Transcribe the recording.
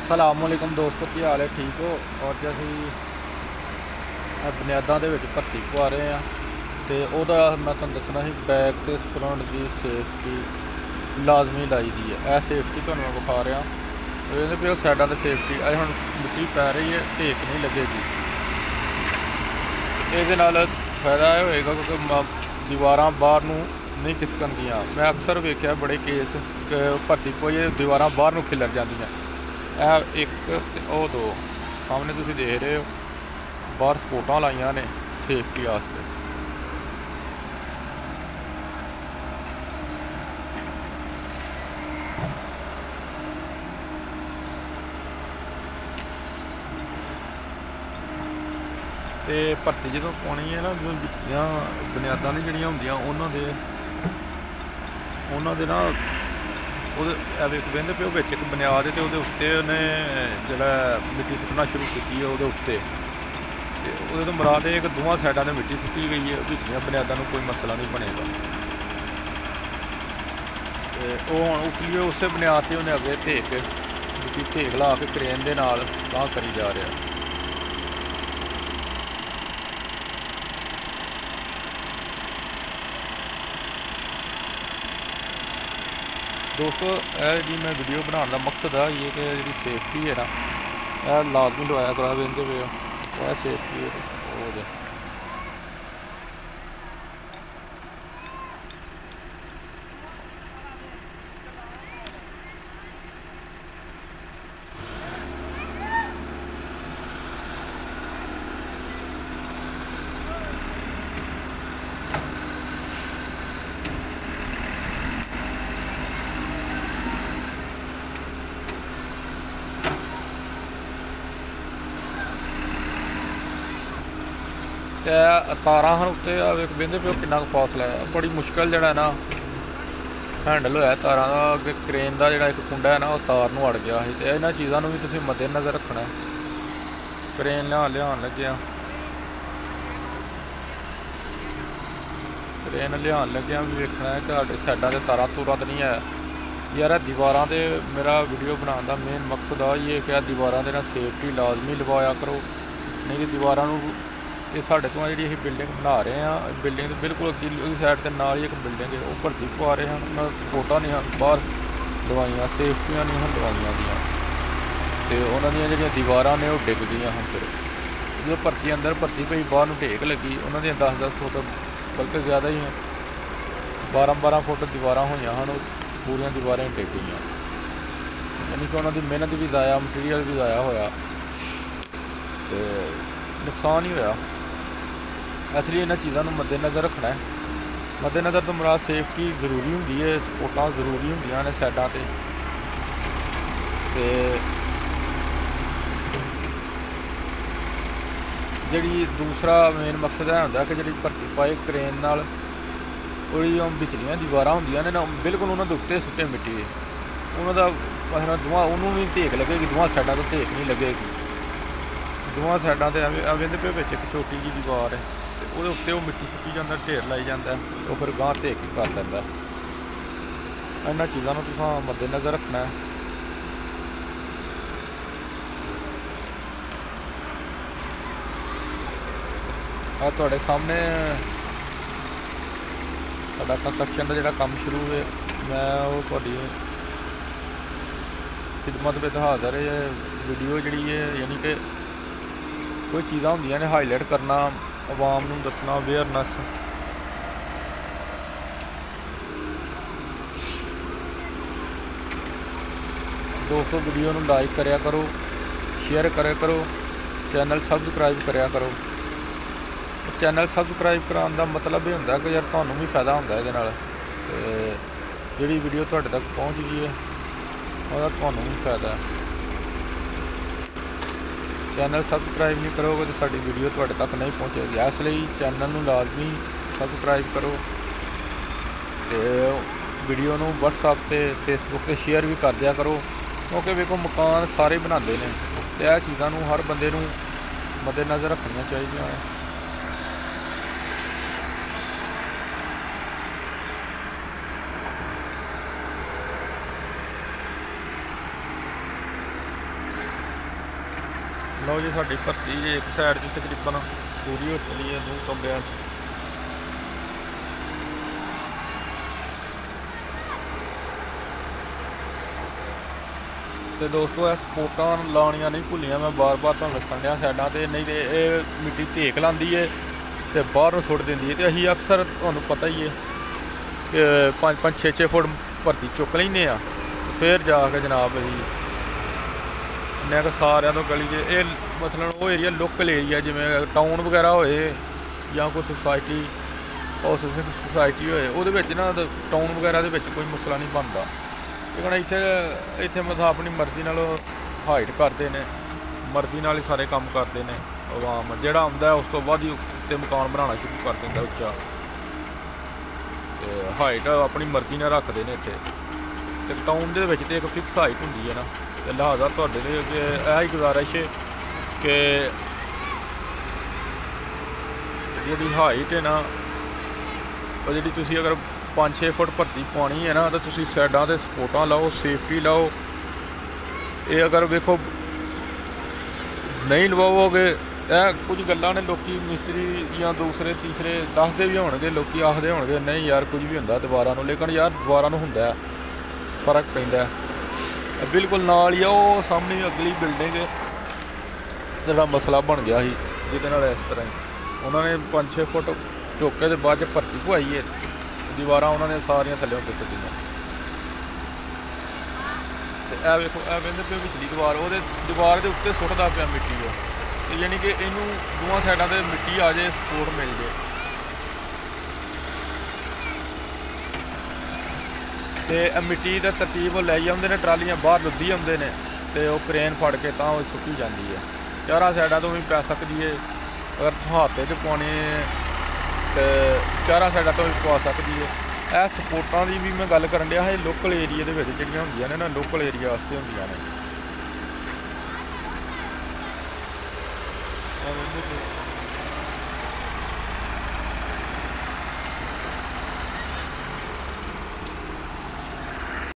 ਸਲਾਮੁਅਲੈकुम दोस्तों, की हाल है? ठीक हो? और जैसे बुनियादा ਦੇ ਵਿੱਚ ਭਰਤੀ ਪਵਾ ਰਹੇ ਆ ਤੇ ਉਹਦਾ ਮੈਂ ਤੁਹਾਨੂੰ ਦੱਸਣਾ ਸੀ ਬੈਕ ਤੇ ਫਰੰਟ ਦੀ ਸੇਫਟੀ ਲਾਜ਼ਮੀ ਲਾਈ ਦੀ ਹੈ। ਇਹ ਸੇਫਟੀ ਤੁਹਾਨੂੰ ਮੈਂ ਵਿਖਾ ਰਿਹਾ। ਇਹਦੇ ਵੀ ਸਾਈਡਾਂ ਤੇ ਸੇਫਟੀ ਇਹ ਹੁਣ ਮਿੱਟੀ ਪੈ ਰਹੀ ਹੈ, ਢੇਕ ਨਹੀਂ ਲੱਗੇਗੀ। ਇਹਦੇ ਨਾਲ ਫਾਇਦਾ ਇਹ ਹੋਏਗਾ ਕਿਉਂਕਿ ਦੀਵਾਰਾਂ ਬਾਹਰ ਨੂੰ ਨਹੀਂ ਖਿਸਕਣਗੀਆਂ। ਮੈਂ ਅਕਸਰ ਵੇਖਿਆ ਬੜੇ ਕੇਸ ਭਰਤੀ ਪਵਾਈਏ ਦੀਵਾਰਾਂ ਬਾਹਰ ਨੂੰ ਖਿਲਰ ਜਾਂਦੀਆਂ। ਇਹ ਇੱਕ ਤੇ ਉਹ ਦੋ ਸਾਹਮਣੇ ਤੁਸੀਂ ਦੇਖ ਰਹੇ ਹੋ, ਬਾਹਰ ਸਪੋਰਟਾਂ ਲਾਈਆਂ ਨੇ ਸੇਫਟੀ ਵਾਸਤੇ। ਤੇ ਭਰਤੀ ਜਦੋਂ ਪਾਉਣੀ ਹੈ ਨਾ, ਜਦੋਂ ਵਿੱਚੀਆਂ ਬੁਨਿਆਦਾਂ ਨੇ ਜਿਹੜੀਆਂ ਹੁੰਦੀਆਂ ਉਹਨਾਂ ਦੇ ਨਾ ਉਹਦੇ ਵੇਖ ਵਹਿੰਦੇ ਪਿਓ ਵਿੱਚ ਇੱਕ ਬੁਨਿਆਦ ਅਤੇ ਉਹਦੇ ਉੱਤੇ ਉਹਨੇ ਜਿਹੜਾ ਮਿੱਟੀ ਸੁੱਟਣਾ ਸ਼ੁਰੂ ਕੀਤੀ ਹੈ ਉਹਦੇ ਉੱਤੇ। ਅਤੇ ਉਹਦੇ ਤੋਂ ਮੁਰਾਦ ਇਹ ਕਿ ਦੋਵਾਂ ਸਾਈਡਾਂ 'ਤੇ ਮਿੱਟੀ ਸੁੱਟੀ ਗਈ ਹੈ, ਵਿੱਚੀਆਂ ਬੁਨਿਆਦਾਂ ਨੂੰ ਕੋਈ ਮਸਲਾ ਨਹੀਂ ਬਣੇਗਾ। ਅਤੇ ਉਹ ਹੁਣ ਉਤਲੀਏ ਉਸੇ ਬੁਨਿਆਦ 'ਤੇ ਉਹਨੇ ਅੱਗੇ ਮਿੱਟੀ ਢੇਕ ਲਾ ਕੇ ਕਰੇਨ ਦੇ ਨਾਲ ਬਾਂਹ ਕਰੀ ਜਾ ਰਿਹਾ। दोस्तों जी मैं वीडियो बनाने का मकसद है ये कि जी सेफ्टी है ना, यह लाजमी लवाया करा देंगे पे यह सेफ्टी है। ਤਾਰਾਂ ਹਨ ਉੱਤੇ ਆ ਵੇਖ ਵਹਿੰਦੇ ਪਿਓ ਕਿੰਨਾ ਕੁ ਫਾਸਲਾ ਹੈ। ਬੜੀ ਮੁਸ਼ਕਿਲ ਜਿਹੜਾ ਨਾ ਹੈਂਡਲ ਹੋਇਆ ਤਾਰਾਂ ਦਾ। ਅੱਗੇ ਕਰੇਨ ਦਾ ਜਿਹੜਾ ਇੱਕ ਕੁੰਡਾ ਹੈ ਨਾ ਉਹ ਤਾਰ ਨੂੰ ਅੜ ਗਿਆ ਸੀ। ਅਤੇ ਇਹਨਾਂ ਚੀਜ਼ਾਂ ਨੂੰ ਵੀ ਤੁਸੀਂ ਮੱਦੇ ਨਜ਼ਰ ਰੱਖਣਾ। ਕਰੇਨ ਲਿਆਉਣ ਲੱਗਿਆ ਵੀ ਵੇਖਣਾ ਕਿ ਤੁਹਾਡੇ ਸਾਈਡਾਂ 'ਤੇ ਤਾਰਾਂ ਤੂਰਾਂ ਤਾਂ ਨਹੀਂ ਹੈ ਯਾਰ। ਇਹ ਦੀਵਾਰਾਂ 'ਤੇ ਮੇਰਾ ਵੀਡੀਓ ਬਣਾਉਣ ਦਾ ਮੇਨ ਮਕਸਦ ਆ ਇਹ ਕਿ ਦੀਵਾਰਾਂ ਦੇ ਨਾਲ ਸੇਫਟੀ ਲਾਜ਼ਮੀ ਲਵਾਇਆ ਕਰੋ। ਨਹੀਂ ਕਿ ਦੀਵਾਰਾਂ ਨੂੰ ਇਹ ਸਾਡੇ ਤੋਂ ਜਿਹੜੀ ਅਸੀਂ ਬਿਲਡਿੰਗ ਬਣਾ ਰਹੇ ਹਾਂ, ਬਿਲਡਿੰਗ ਦੇ ਬਿਲਕੁਲ ਅੱਗੇ ਸਾਈਡ 'ਤੇ ਨਾਲ ਹੀ ਇੱਕ ਬਿਲਡਿੰਗ ਹੈ, ਉਹ ਭਰਤੀ ਪਵਾ ਰਹੇ ਹਨ। ਉਹਨਾਂ ਸਪੋਰਟਾਂ ਨਹੀਂ ਹਨ ਬਾਹਰ ਦਵਾਈਆਂ, ਸੇਫਟੀਆਂ ਨਹੀਂ ਹਨ ਦਵਾਈਆਂ ਦੀਆਂ। ਅਤੇ ਉਹਨਾਂ ਦੀਆਂ ਜਿਹੜੀਆਂ ਦੀਵਾਰਾਂ ਨੇ ਉਹ ਡਿੱਗ ਗਈਆਂ ਹਨ। ਫਿਰ ਜਦੋਂ ਭਰਤੀ ਅੰਦਰ ਭਰਤੀ ਪਈ ਬਾਹਰ ਨੂੰ ਢੇਕ ਲੱਗੀ, ਉਹਨਾਂ ਦੀਆਂ 10-10 ਫੁੱਟ ਬਲਕਿ ਜ਼ਿਆਦਾ ਹੀ 12-12 ਫੁੱਟ ਦੀਵਾਰਾਂ ਹੋਈਆਂ ਹਨ। ਉਹ ਪੂਰੀਆਂ ਦੀਵਾਰਾਂ ਹੀ ਡਿੱਗ ਗਈਆਂ। ਯਾਨੀ ਕਿ ਉਹਨਾਂ ਦੀ ਮਿਹਨਤ ਵੀ ਜ਼ਾਇਆ, ਮਟੀਰੀਅਲ ਵੀ ਜ਼ਾਇਆ ਹੋਇਆ ਅਤੇ ਨੁਕਸਾਨ ਹੀ ਹੋਇਆ। ਇਸ ਲਈ ਇਹਨਾਂ ਚੀਜ਼ਾਂ ਨੂੰ ਮੱਦੇਨਜ਼ਰ ਰੱਖਣਾ ਹੈ। ਮੱਦੇਨਜ਼ਰ ਤੋਂ ਮੁਰਾਦ ਸੇਫਟੀ ਜ਼ਰੂਰੀ ਹੁੰਦੀ ਹੈ, ਸਪੋਰਟਾਂ ਜ਼ਰੂਰੀ ਹੁੰਦੀਆਂ ਨੇ ਸਾਈਡਾਂ 'ਤੇ। ਅਤੇ ਜਿਹੜੀ ਦੂਸਰਾ ਮੇਨ ਮਕਸਦ ਇਹ ਹੁੰਦਾ ਕਿ ਜਿਹੜੀ ਭਰਤੀ ਪਾਏ ਕਰੇਨ ਨਾਲ ਉਹਦੀ ਵਿਚਲੀਆਂ ਦੀਵਾਰਾਂ ਹੁੰਦੀਆਂ ਨੇ ਨਾ, ਬਿਲਕੁਲ ਉਹਨਾਂ ਦੇ ਉੱਤੇ ਸੁੱਟੇ ਮਿੱਟੀ ਉਹਨਾਂ ਦਾ ਦੋਵਾਂ ਉਹਨੂੰ ਵੀ ਢੇਕ ਲੱਗੇਗੀ, ਦੋਵਾਂ ਸਾਈਡਾਂ ਤੋਂ ਢੇਕ ਨਹੀਂ ਲੱਗੇਗੀ। ਦੋਵਾਂ ਸਾਈਡਾਂ 'ਤੇ ਵਹਿੰਦੇ ਪਏ ਵਿੱਚ ਇੱਕ ਛੋਟੀ ਜਿਹੀ ਦੀਵਾਰ ਹੈ ਅਤੇ ਉਹਦੇ ਉੱਤੇ ਉਹ ਮਿੱਟੀ ਸੁੱਟੀ ਜਾਂਦਾ, ਢੇਰ ਲਾਈ ਜਾਂਦਾ, ਉਹ ਫਿਰ ਗਾਂਹ ਢੇਕ ਹੀ ਕਰ ਲੈਂਦਾ। ਇਹਨਾਂ ਚੀਜ਼ਾਂ ਨੂੰ ਤੁਸੀਂ ਮੱਦੇਨਜ਼ਰ ਰੱਖਣਾ। ਆ ਤੁਹਾਡੇ ਸਾਹਮਣੇ ਸਾਡਾ ਕੰਸਟਰਕਸ਼ਨ ਦਾ ਜਿਹੜਾ ਕੰਮ ਸ਼ੁਰੂ ਹੈ, ਮੈਂ ਉਹ ਤੁਹਾਡੀ ਖਿਦਮਤ ਵਿੱਚ ਹਾਜ਼ਰ ਹੈ। ਵੀਡੀਓ ਜਿਹੜੀ ਹੈ ਯਾਨੀ ਕਿ ਕੋਈ ਚੀਜ਼ਾਂ ਹੁੰਦੀਆਂ ਨੇ ਹਾਈਲਾਈਟ ਕਰਨਾ, ਆਵਾਮ ਨੂੰ ਦੱਸਣਾ, ਅਵੇਅਰਨੈਸ। ਦੋਸਤੋ ਵੀਡੀਓ ਨੂੰ ਲਾਈਕ ਕਰਿਆ ਕਰੋ, ਸ਼ੇਅਰ ਕਰਿਆ ਕਰੋ, ਚੈਨਲ ਸਬਸਕ੍ਰਾਈਬ ਕਰਿਆ ਕਰੋ। ਚੈਨਲ ਸਬਸਕ੍ਰਾਈਬ ਕਰਾਉਣ ਦਾ ਮਤਲਬ ਇਹ ਹੁੰਦਾ ਕਿ ਯਾਰ ਤੁਹਾਨੂੰ ਵੀ ਫਾਇਦਾ ਹੁੰਦਾ ਇਹਦੇ ਨਾਲ, ਅਤੇ ਜਿਹੜੀ ਵੀਡੀਓ ਤੁਹਾਡੇ ਤੱਕ ਪਹੁੰਚ ਗਈ ਹੈ ਉਹਦਾ ਤੁਹਾਨੂੰ ਵੀ ਫਾਇਦਾ। ਚੈਨਲ ਸਬਸਕ੍ਰਾਈਬ ਨਹੀਂ ਕਰੋਗੇ ਤਾਂ ਸਾਡੀ ਵੀਡੀਓ ਤੁਹਾਡੇ ਤੱਕ ਨਹੀਂ ਪਹੁੰਚੇਗੀ। ਇਸ ਲਈ ਚੈਨਲ ਨੂੰ ਲਾਜ਼ਮੀ ਸਬਸਕ੍ਰਾਈਬ ਕਰੋ ਅਤੇ ਵੀਡੀਓ ਨੂੰ ਵਟਸਐਪ 'ਤੇ ਫੇਸਬੁੱਕ 'ਤੇ ਸ਼ੇਅਰ ਵੀ ਕਰ ਦਿਆ ਕਰੋ, ਕਿਉਂਕਿ ਵੇਖੋ ਮਕਾਨ ਸਾਰੇ ਬਣਾਉਂਦੇ ਨੇ ਅਤੇ ਇਹ ਚੀਜ਼ਾਂ ਨੂੰ ਹਰ ਬੰਦੇ ਨੂੰ ਮੱਦੇਨਜ਼ਰ ਰੱਖਣੀਆਂ ਚਾਹੀਦੀਆਂ ਹੈ। ਲਓ ਜੀ, ਸਾਡੀ ਭਰਤੀ ਇੱਕ ਸਾਈਡ 'ਚ ਤਕਰੀਬਨ ਪੂਰੀ ਹੋ ਚਲੀ ਹੈ 2 ਕਮਰਿਆਂ 'ਚ। ਤੇ ਦੋਸਤੋ, ਇਹ ਸਪੋਰਟਾਂ ਲਾਉਣੀਆਂ ਨਹੀਂ ਭੁੱਲੀਆਂ, ਮੈਂ ਬਾਰ-ਬਾਰ ਤੁਹਾਨੂੰ ਦੱਸਣ ਡਿਆ ਸਾਈਡਾਂ ਤੇ, ਨਹੀਂ ਤੇ ਇਹ ਮਿੱਟੀ ਧੇਕ ਲਾਉਂਦੀ ਹੈ ਤੇ ਬਾਹਰ ਨੂੰ ਸੁੱਟ ਦਿੰਦੀ ਹੈ। ਤੇ ਅਸੀਂ ਅਕਸਰ ਤੁਹਾਨੂੰ ਪਤਾ ਹੀ ਹੈ ਕਿ 5-5 6-6 ਫੁੱਟ ਭਰਤੀ ਚੁੱਕ ਲੈਂਦੇ ਆ, ਫਿਰ ਜਾ ਕੇ ਜਨਾਬ ਅਸੀਂ ਇੰਨੇ ਕੁ ਸਾਰਿਆਂ ਤੋਂ ਗਲੀ 'ਚ ਇਹ ਮਤਲਬ ਉਹ ਏਰੀਆ ਲੋਕਲ ਏਰੀਆ, ਜਿਵੇਂ ਟਾਊਨ ਵਗੈਰਾ ਹੋਏ ਜਾਂ ਕੋਈ ਸੁਸਾਇਟੀ ਹਾਊਸਿੰਗ ਸੁਸਾਇਟੀ ਹੋਏ, ਉਹਦੇ ਵਿੱਚ ਨਾ ਟਾਊਨ ਵਗੈਰਾ ਦੇ ਵਿੱਚ ਕੋਈ ਮਸਲਾ ਨਹੀਂ ਬਣਦਾ। ਲੇਕਿਨ ਇੱਥੇ ਮਤਲਬ ਆਪਣੀ ਮਰਜ਼ੀ ਨਾਲ ਹਾਈਟ ਕਰਦੇ ਨੇ, ਮਰਜ਼ੀ ਨਾਲ ਹੀ ਸਾਰੇ ਕੰਮ ਕਰਦੇ ਨੇ। ਆਵਾਮ ਜਿਹੜਾ ਆਉਂਦਾ ਉਸ ਤੋਂ ਬਾਅਦ ਹੀ ਉੱਤੇ ਮਕਾਨ ਬਣਾਉਣਾ ਸ਼ੁਰੂ ਕਰ ਦਿੰਦਾ ਉੱਚਾ, ਤੇ ਹਾਈਟ ਆਪਣੀ ਮਰਜ਼ੀ ਨਾਲ ਰੱਖਦੇ ਨੇ ਇੱਥੇ। ਤੇ ਟਾਊਨ ਦੇ ਵਿੱਚ ਤੇ ਇੱਕ ਫਿਕਸ ਹਾਈਟ ਹੁੰਦੀ ਹੈ ਨਾ, ਤੇ ਲਿਹਾਜ਼ਾ ਤੁਹਾਡੇ ਲਈ ਇਹ ਹੀ ਗੁਜ਼ਾਰਿਸ਼ ਹੈ ਕਿ ਜਿਹੜੀ ਹਾਈਟ ਹੈ ਨਾ, ਉਹ ਜਿਹੜੀ ਤੁਸੀਂ ਅਗਰ 5-6 ਫੁੱਟ ਭਰਤੀ ਪਾਉਣੀ ਹੈ ਨਾ, ਤਾਂ ਤੁਸੀਂ ਸਾਈਡਾਂ 'ਤੇ ਸਪੋਰਟਾਂ ਲਾਓ, ਸੇਫਟੀ ਲਾਓ। ਇਹ ਅਗਰ ਵੇਖੋ ਨਹੀਂ ਲਵਾਓਗੇ, ਇਹ ਕੁਝ ਗੱਲਾਂ ਨੇ ਲੋਕੀ ਮਿਸਤਰੀ ਜਾਂ ਦੂਸਰੇ ਤੀਸਰੇ ਦੱਸਦੇ ਵੀ ਹੋਣਗੇ, ਲੋਕੀ ਆਖਦੇ ਹੋਣਗੇ ਨਹੀਂ ਯਾਰ ਕੁਝ ਵੀ ਹੁੰਦਾ ਦੀਵਾਰਾਂ ਨੂੰ, ਲੇਕਿਨ ਯਾਰ ਦੀਵਾਰਾਂ ਨੂੰ ਹੁੰਦਾ ਫਰਕ ਪੈਂਦਾ। ਬਿਲਕੁਲ ਨਾਲ ਹੀ ਆ ਉਹ ਸਾਹਮਣੇ ਅਗਲੀ ਬਿਲਡਿੰਗ ਜਿਹੜਾ ਮਸਲਾ ਬਣ ਗਿਆ ਸੀ, ਜਿਹਦੇ ਨਾਲ ਇਸ ਤਰ੍ਹਾਂ ਹੀ ਉਹਨਾਂ ਨੇ 5-6 ਫੁੱਟ ਚੁੱਕ ਕੇ ਤੇ ਬਾਅਦ 'ਚ ਭਰਤੀ ਪਵਾਈ ਹੈ, ਦੀਵਾਰਾਂ ਉਹਨਾਂ ਨੇ ਸਾਰੀਆਂ ਥੱਲੇ ਕਿਸੇ ਦੀਆਂ। ਤੇ ਇਹ ਵੇਖੋ, ਇਹ ਕਹਿੰਦੇ ਪਏ ਵਿਚਲੀ ਦੀਵਾਰ ਦੇ ਉੱਤੇ ਸੁੱਟਦਾ ਪਿਆ ਮਿੱਟੀ ਉਹ, ਤੇ ਯਾਨੀ ਕਿ ਇਹਨੂੰ ਦੋਵਾਂ ਸਾਈਡਾਂ 'ਤੇ ਮਿੱਟੀ ਆ ਜਾਏ, ਸਪੋਰਟ ਮਿਲ ਜਾਏ। ਤੇ ਮਿੱਟੀ ਦਾ ਤਰਤੀਬ ਲੈ ਜਾਂਦੇ ਨੇ, ਟਰਾਲੀਆਂ ਬਾਹਰ ਲੱਦੀ ਆਉਂਦੇ ਨੇ, ਤੇ ਉਹ ਕਰੇਨ ਫੜ ਕੇ ਤਾਂ ਉਹ ਸੁੱਕੀ ਜਾਂਦੀ ਹੈ। ਚਾਰਾਂ ਸਾਈਡਾਂ ਤੋਂ ਵੀ ਪੈ ਸਕਦੀ ਹੈ, ਅਗਰ ਹੱਥ 'ਚ ਪਾਉਣੀ ਤੇ ਚਾਰਾਂ ਸਾਈਡਾਂ ਤੋਂ ਵੀ ਪਾ ਸਕਦੀ ਹੈ। ਇਹ ਸਪੋਰਟਾਂ ਦੀ ਵੀ ਮੈਂ ਗੱਲ ਕਰਨ ਡਿਆ, ਇਹ ਲੋਕਲ ਏਰੀਏ ਦੇ ਵਿੱਚ ਜਿਹੜੀਆਂ ਹੁੰਦੀਆਂ ਨੇ ਨਾ, ਲੋਕਲ ਏਰੀਆ ਵਾਸਤੇ ਹੁੰਦੀਆਂ ਨੇ।